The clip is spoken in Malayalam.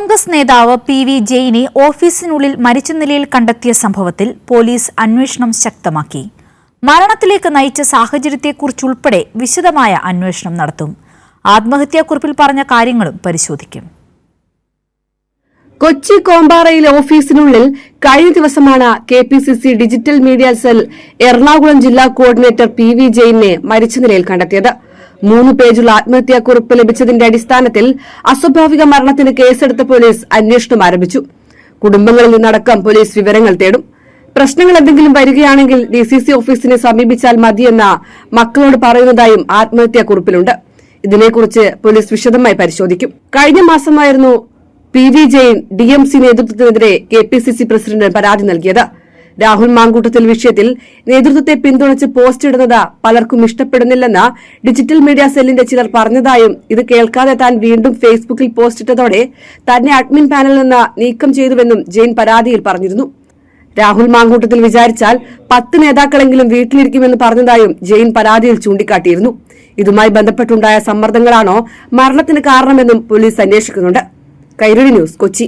കോൺഗ്രസ് നേതാവ് PV ജെയിനെ ഓഫീസിനുള്ളിൽ മരിച്ച നിലയിൽ കണ്ടെത്തിയ സംഭവത്തിൽ പോലീസ് അന്വേഷണം ശക്തമാക്കി. മരണത്തിലേക്ക് നയിച്ച സാഹചര്യത്തെക്കുറിച്ചുൾപ്പെടെ വിശദമായ അന്വേഷണം നടത്തും. ആത്മഹത്യാക്കുറിപ്പിൽ പറഞ്ഞ കാര്യങ്ങളും പരിശോധിക്കും. കൊച്ചി കോമ്പാറയിലെ ഓഫീസിനുള്ളിൽ കഴിഞ്ഞ ദിവസമാണ് KPCC digital media cell Ernakulam ജില്ലാ കോർഡിനേറ്റർ PV ജെയിനെ മരിച്ച നിലയിൽ കണ്ടെത്തിയത്. 3 പേജുള്ള ആത്മഹത്യാക്കുറിപ്പ് ലഭിച്ചതിന്റെ അടിസ്ഥാനത്തിൽ അസ്വാഭാവിക മരണത്തിന് കേസെടുത്ത പോലീസ് അന്വേഷണം ആരംഭിച്ചു. കുടുംബങ്ങളിൽ നിന്നടക്കം പോലീസ് വിവരങ്ങൾ തേടും. പ്രശ്നങ്ങൾ എന്തെങ്കിലും വരികയാണെങ്കിൽ DCC ഓഫീസിനെ സമീപിച്ചാൽ മതിയെന്ന മക്കളോട് പറയുന്നതായും ആത്മഹത്യാക്കുറിപ്പിലുണ്ട്. ഇതിനെക്കുറിച്ച് പോലീസ് വിശദമായി പരിശോധിക്കും. കഴിഞ്ഞ മാസമായിരുന്നു PV ജെയിൻ DMC നേതൃത്വത്തിനെതിരെ KPCC പ്രസിഡന്റ് പരാതി നൽകിയത്. രാഹുൽ മാങ്കൂട്ടത്തിൽ വിഷയത്തിൽ നേതൃത്വത്തെ പിന്തുണച്ച് പോസ്റ്റ് ഇടുന്നത് പലർക്കും ഇഷ്ടപ്പെടുന്നില്ലെന്ന് ഡിജിറ്റൽ മീഡിയ സെല്ലിന്റെ ചിലർ പറഞ്ഞതായും ഇത് കേൾക്കാതെ താൻ വീണ്ടും ഫേസ്ബുക്കിൽ പോസ്റ്റ് ഇട്ടതോടെ തന്നെ അഡ്മിൻ പാനലിൽ നിന്ന് നീക്കം ചെയ്തുവെന്നും ജെയിൻ പരാതിയിൽ പറഞ്ഞിരുന്നു. രാഹുൽ മാങ്കൂട്ടത്തിൽ വിചാരിച്ചാൽ 10 നേതാക്കളെങ്കിലും വീട്ടിലിരിക്കുമെന്ന് പറഞ്ഞതായും ജെയിൻ പരാതിയിൽ ചൂണ്ടിക്കാട്ടിയിരുന്നു. ഇതുമായി ബന്ധപ്പെട്ടുണ്ടായ സമ്മർദ്ദങ്ങളാണോ മരണത്തിന് കാരണമെന്നും പോലീസ് അന്വേഷിക്കുന്നുണ്ട്. കൈരളി ന്യൂസ്, കൊച്ചി.